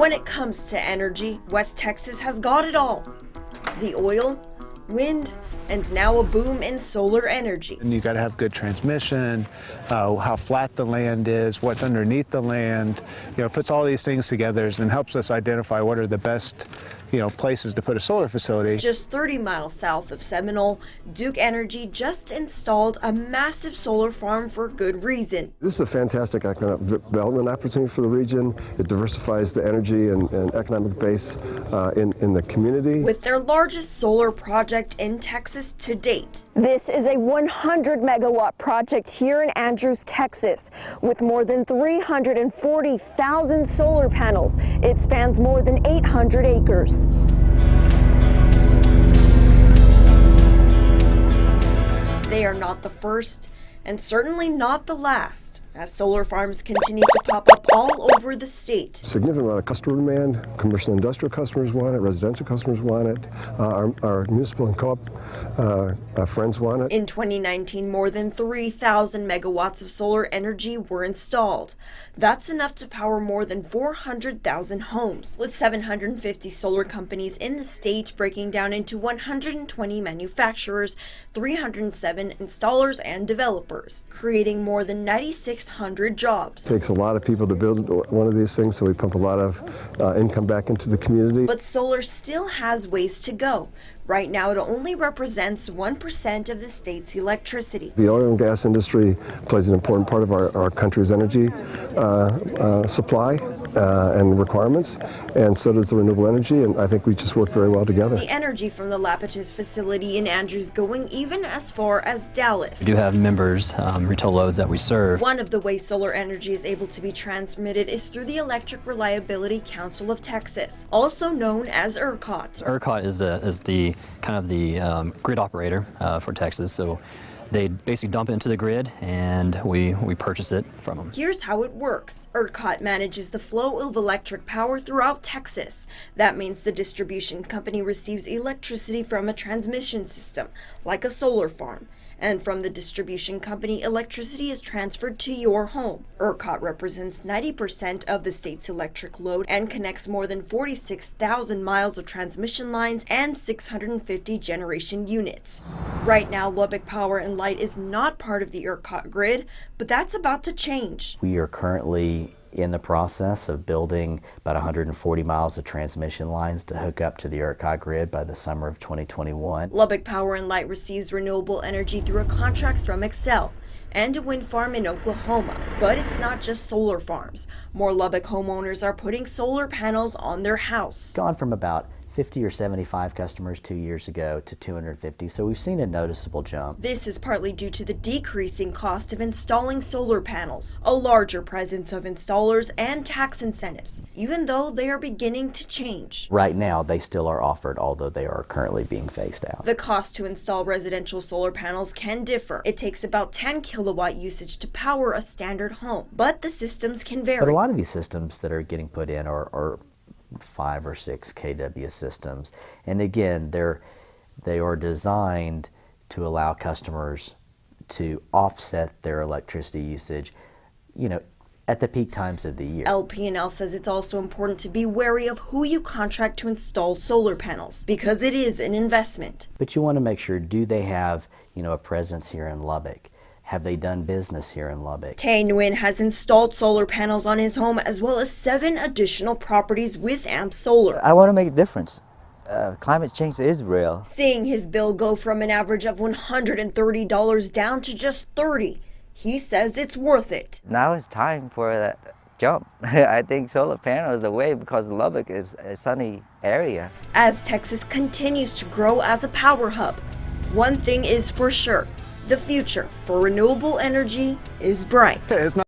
When it comes to energy, West Texas has got it all. The oil, wind, and now a boom in solar energy. And you got to have good transmission, how flat the land is, what's underneath the land. Puts all these things together and helps us identify what are the best places to put a solar facility. Just 30 miles south of Seminole, Duke Energy just installed a massive solar farm for good reason. This is a fantastic economic development opportunity for the region. It diversifies the energy and economic base in the community. With their largest solar project in Texas to date. This is a 100 megawatt project here in Andrews, Texas, with more than 340,000 solar panels. It spans more than 800 acres. They are not the first, and certainly not the last, as solar farms continue to pop up all over the state. Significant amount of customer demand. Commercial and industrial customers want it, residential customers want it, our municipal and co-op friends want it. In 2019, more than 3,000 megawatts of solar energy were installed. That's enough to power more than 400,000 homes, with 750 solar companies in the state breaking down into 120 manufacturers, 307 installers and developers, creating more than 9,600 jobs. It takes a lot of people to build one of these things, so we pump a lot of income back into the community. But solar still has ways to go. Right now, it only represents 1% of the state's electricity. The oil and gas industry plays an important part of our country's energy supply and requirements, and so does the renewable energy, and I think we just work very well together. The energy from the Lapidus facility in Andrews going even as far as Dallas. We do have members, retail loads that we serve. One of the ways solar energy is able to be transmitted is through the Electric Reliability Council of Texas, also known as ERCOT. ERCOT is the kind of the grid operator for Texas, so they basically dump it into the grid and we purchase it from them. Here's how it works. ERCOT manages the flow of electric power throughout Texas. That means the distribution company receives electricity from a transmission system, like a solar farm. And from the distribution company, electricity is transferred to your home. ERCOT represents 90% of the state's electric load and connects more than 46,000 miles of transmission lines and 650 generation units. Right now, Lubbock Power and Light is not part of the ERCOT grid, but that's about to change. We are currently in the process of building about 140 miles of transmission lines to hook up to the ERCOT grid by the summer of 2021. Lubbock Power and Light receives renewable energy through a contract from Excel and a wind farm in Oklahoma. But it's not just solar farms. More Lubbock homeowners are putting solar panels on their house. Gone from about 50 or 75 customers 2 years ago to 250, so we've seen a noticeable jump. This is partly due to the decreasing cost of installing solar panels, a larger presence of installers, and tax incentives, even though they are beginning to change. Right now, they still are offered, although they are currently being phased out. The cost to install residential solar panels can differ. It takes about 10 kilowatt usage to power a standard home, but the systems can vary. But a lot of these systems that are getting put in are 5 or 6 kW systems, and again they are designed to allow customers to offset their electricity usage at the peak times of the year. LP&L says it's also important to be wary of who you contract to install solar panels, because it is an investment. But you want to make sure, do they have a presence here in Lubbock? Have they done business here in Lubbock? Tay Nguyen has installed solar panels on his home as well as 7 additional properties with AMP Solar. I want to make a difference. Climate change is real. Seeing his bill go from an average of $130 down to just $30, he says it's worth it. Now it's time for that jump. I think solar panels is the way because Lubbock is a sunny area. As Texas continues to grow as a power hub, one thing is for sure. The future for renewable energy is bright. It's not